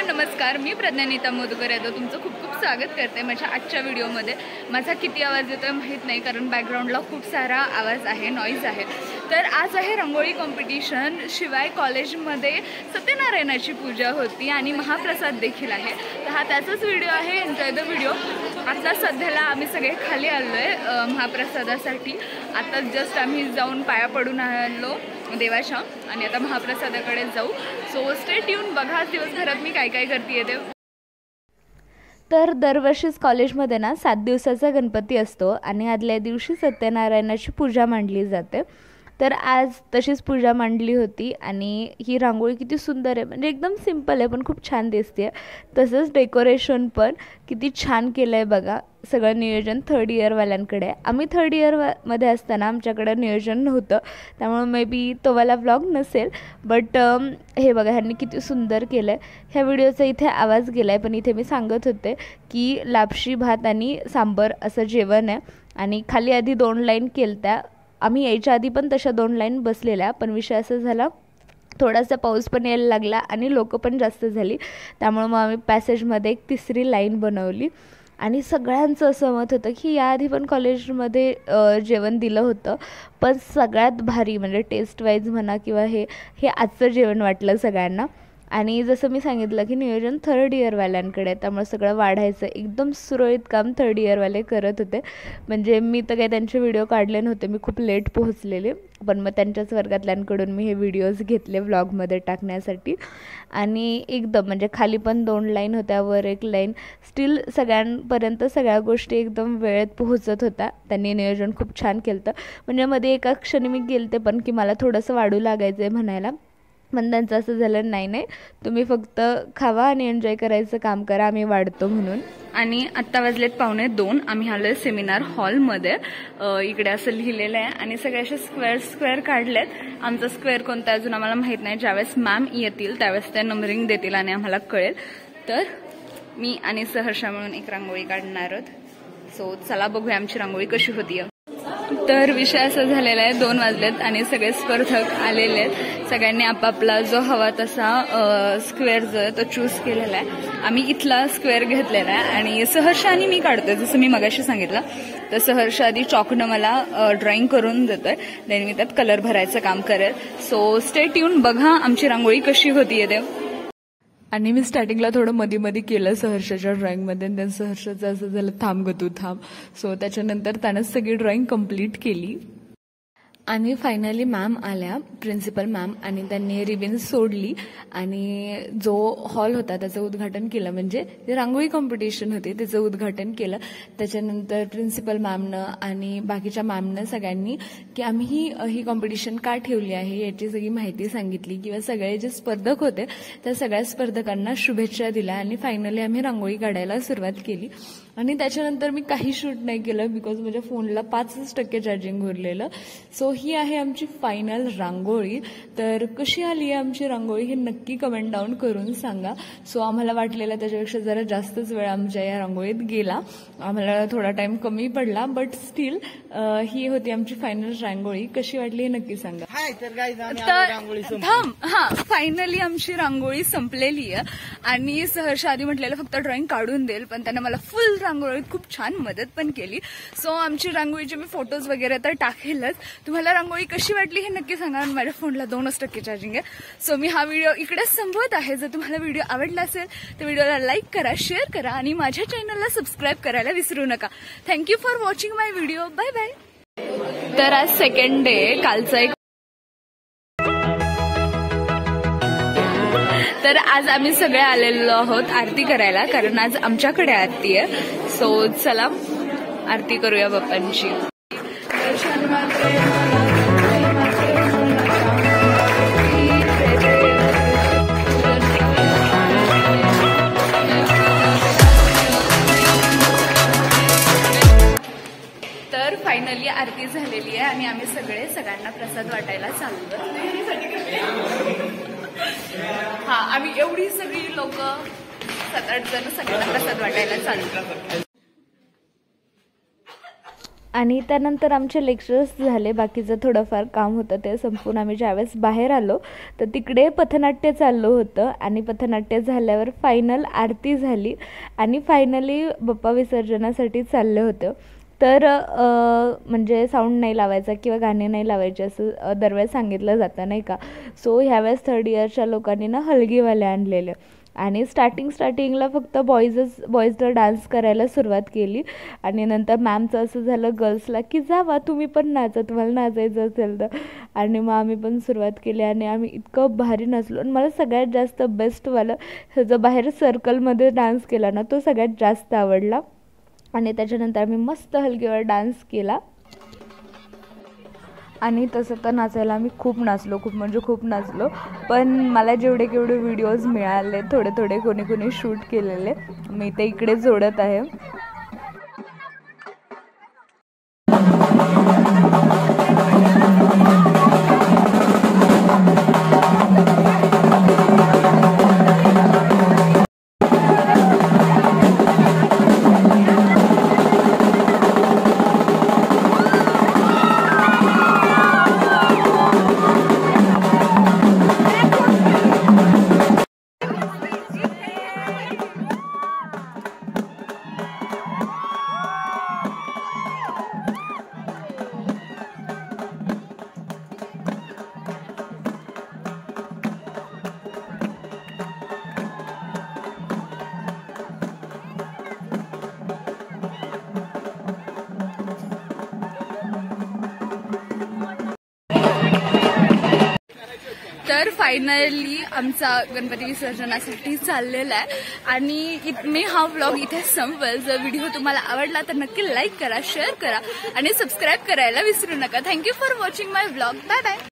नमस्कार, मी प्रज्ञानीता मोदकर यादव तुमचं खूप खूप स्वागत करते माझ्या आजच्या व्हिडिओमध्ये। माझा किती आवाज येतोय माहीत नाही, कारण बॅकग्राऊंडला खूप सारा आवाज आहे, नॉईज आहे। तर आज आहे रंगोळी कॉम्पिटिशन। शिवाय कॉलेजमध्ये सत्यनारायणाची पूजा होती आणि महाप्रसाद देखील आहे। तर हा त्याचाच व्हिडिओ आहे, एन्जॉय द व्हिडिओ। आता सध्याला आम्ही सगळे खाली आलोय महाप्रसादासाठी। आता जस्ट आम्ही जाऊन पाया पडून आलो देवाच्या आणि आता महाप्रसादाकडे जाऊ। सो स्टे ट्यून, बघा दिवसभरात मी काय काय करते ते। तर दरवर्षीच कॉलेजमध्ये ना 7 दिवसाचा गणपती असतो आणि आदल्या दिवशी सत्यनारायणाची पूजा मांडली जाते। तर आज तशीच पूजा मांडली होती आणि ही रांगोळी किती सुंदर आहे, म्हणजे एकदम सिंपल आहे पण खूप छान दिसते। तसंच डेकोरेशन पण किती छान केलं आहे बघा। सगळं नियोजन थर्ड इयरवाल्यांकडे। आम्ही थर्ड इयरमध्ये असताना आमच्याकडे नियोजन नव्हतं, त्यामुळे मे बी तो वाला व्लॉग नसेल। बट हे बघा ह्यांनी किती सुंदर केलं आहे। ह्या व्हिडिओचा इथे आवाज गेला आहे, पण इथे मी सांगत होते की लापशी भात आणि सांबर असं जेवण आहे आणि खाली आधी 2 लाईन केलत्या। आम्ही यायच्या आधी पण तशा 2 लाईन बसलेल्या, पण विषय असा झाला थोडासा पाऊस पण यायला लागला आणि लोक पण जास्त झाली, त्यामुळे मग आम्ही पॅसेजमध्ये एक 3री लाईन बनवली। आणि सगळ्यांचं असं मत होतं की याआधी पण कॉलेजमध्ये जेवण दिलं होतं, पण सगळ्यात भारी म्हणजे टेस्ट वाईज म्हणा किंवा हे आजचं जेवण वाटलं सगळ्यांना। आणि जसं मी सांगितलं की नियोजन थर्ड इयरवाल्यांकडे, त्यामुळे सगळं वाढायचं एकदम सुरळीत काम थर्ड इयरवाले करत होते। म्हणजे मी तर काही त्यांचे व्हिडिओ काढले नव्हते, मी खूप लेट पोहोचलेले, पण मग त्यांच्याच वर्गातल्यांकडून मी हे व्हिडिओज घेतले व्लॉगमध्ये टाकण्यासाठी। आणि एकदम म्हणजे खाली पण 2 लाईन होत्या, वर 1 लाईन, स्टील सगळ्यांपर्यंत सगळ्या गोष्टी एकदम वेळेत पोहोचत होत्या। त्यांनी नियोजन खूप छान केलं होतं। म्हणजे मध्ये एका क्षणी मी गेलते पण की मला थोडंसं वाढू लागायचं आहे म्हणायला, पण त्यांचं असं झालं नाही तुम्ही फक्त खावा आणि एन्जॉय करायचं काम करा, आम्ही वाढतो म्हणून। आणि आत्ता वाजलेत 1:15, आम्ही आलोय सेमिनार हॉलमध्ये। इकडे असं लिहिलेलं आहे आणि सगळे असे स्क्वेअर काढलेत। आमचा स्क्वेअर कोणता अजून आम्हाला माहीत नाही, ज्यावेळेस मॅम येतील त्यावेळेस ते नंबरिंग देतील आणि आम्हाला कळेल। तर मी आणि सहर्षा मिळून एक रांगोळी काढणार आहोत। सो चला बघूया आमची रांगोळी कशी होती। तर विषय असा झालेला आहे, 2 वाजलेत आणि सगळे स्पर्धक आलेले आहेत। सगळ्यांनी आपापला जो हवा तसा स्क्वेअर जो आहे तो चूज केलेला आहे। आम्ही इथला स्क्वेअर घेतलेला आहे आणि सहर्षा आणि मी काढतोय, जसं मी मगाशी सांगितलं। तर सहर्षा आधी चॉकनं मला ड्रॉइंग करून देतोय, देन मी त्यात कलर भरायचं काम करेल। सो स्टे ट्यून, बघा आमची रांगोळी कशी होतीये ते। आणि मी स्टार्टिंगला थोडं मध्ये केलं सहर्षाच्या ड्रॉइंगमध्ये, आणि सहर्षाचं असं झालं थांब ग तू थांब। सो त्याच्यानंतर त्यानं सगळी ड्रॉइंग कंप्लीट केली आणि फायनली मॅम आल्या, प्रिन्सिपल मॅम, आणि त्यांनी रिबन सोडली आणि जो हॉल होता त्याचं उद्घाटन केलं। म्हणजे जे रांगोळी कॉम्पिटिशन होती त्याचं उद्घाटन केलं। त्याच्यानंतर प्रिन्सिपल मॅमनं आणि बाकीच्या मॅमनं सगळ्यांनी की आम्ही ही कॉम्पिटिशन का ठेवली आहे याची सगळी माहिती सांगितली, किंवा सगळे जे स्पर्धक होते त्या सगळ्या स्पर्धकांना शुभेच्छा दिल्या आणि फायनली आम्ही रांगोळी काढायला सुरुवात केली। आणि त्याच्यानंतर मी काही शूट नाही केलं, बिकॉज माझ्या फोनला 5% चार्जिंग उरलेलं। सो ही आहे आमची फायनल रांगोळी। तर कशी आली आहे आमची रांगोळी हे नक्की कमेंट डाऊन करून सांगा। सो आम्हाला वाटलेलं त्याच्यापेक्षा जरा जास्तच वेळ आमच्या या रांगोळीत गेला, आम्हाला थोडा टाइम कमी पडला, बट स्टील ही होती आमची फायनल रांगोळी। कशी वाटली हे नक्की सांगा। फायनली आमची रांगोळी संपलेली आहे आणि सहर्षा आधी म्हटलेलं फक्त ड्रॉइंग काढून देईल, पण त्याने मला फुल रांगोळीत खूप छान मदत पण केली। सो आमची रांगोळीचे मी फोटोज वगैरे तर टाकेलच। तुम्हाला रांगोळी कशी वाटली हे नक्की सांगा। माझ्या फोनला 2% चार्जिंग आहे। सो मी हा व्हिडिओ इकडेच संपवत आहे। जर तुम्हाला व्हिडिओ आवडला असेल तर व्हिडिओला लाईक करा, शेअर करा आणि माझ्या चॅनलला सबस्क्राईब करायला विसरू नका। Thank you for watching my video, bye bye. तर आज सेकंड डे, कालचा एक तर आज आम्ही सगळे आलेलो आहोत आरती करायला, कारण आज आमच्याकडे आरती आहे। सो चला आरती करूया बाप्पांची। तर फायनली आरती झालेली आहे आणि आम्ही सगळे सगळ्यांना प्रसाद वाटायला चाललो। आम्ही एवढी सगळी लोक 7-8 जण सगळ्यांना प्रसाद वाटायला चाललो। आणि त्यानंतर आमचे लेक्चर्स झाले, बाकीचं थोडंफार काम होतं ते संपून आम्ही ज्यावेळेस बाहेर आलो तर तिकडे पथनाट्य चाललं होतं आणि पथनाट्य झाल्यावर फायनल आरती झाली आणि फायनली बाप्पा विसर्जनासाठी चाललं होतं. तर म्हणजे साऊंड नाही लावायचा किंवा गाणे नाही लावायचे असं दरवेळेस सांगितलं जातं नाही का. सो ह्यावेळेस 3rd इयरच्या लोकांनी ना हलगीवाले आणलेले आणि स्टार्टिंगला फक्त बॉईजला डान्स करायला सुरुवात केली आणि नंतर मॅमचं असं झालं गर्ल्सला की जावा तुम्ही पण नाचा, तुम्हाला नाचायचं असेल तर. आणि मग आम्ही पण सुरुवात केली आणि आम्ही इतकं भारी नाचलो. आणि मला सगळ्यात जास्त बेस्टवालं जो बाहेर सर्कलमध्ये डान्स केला ना तो सगळ्यात जास्त आवडला. आणि त्याच्यानंतर आम्ही मस्त हलगीवर डान्स केला आणि तसं तर नाचायला आम्ही खूप नाचलो. पण मला जेवढे व्हिडिओज मिळाले थोडे कोणी शूट केलेले मी ते इकडे जोडत आहे. तर फायनली आमचा गणपती विसर्जनासाठी चाललेला आहे आणि मी हा व्लॉग इथे संपवेल. जर व्हिडिओ तुम्हाला आवडला तर नक्की लाईक करा, शेअर करा आणि सबस्क्राईब करायला विसरू नका. Thank you for watching my vlog. Bye bye.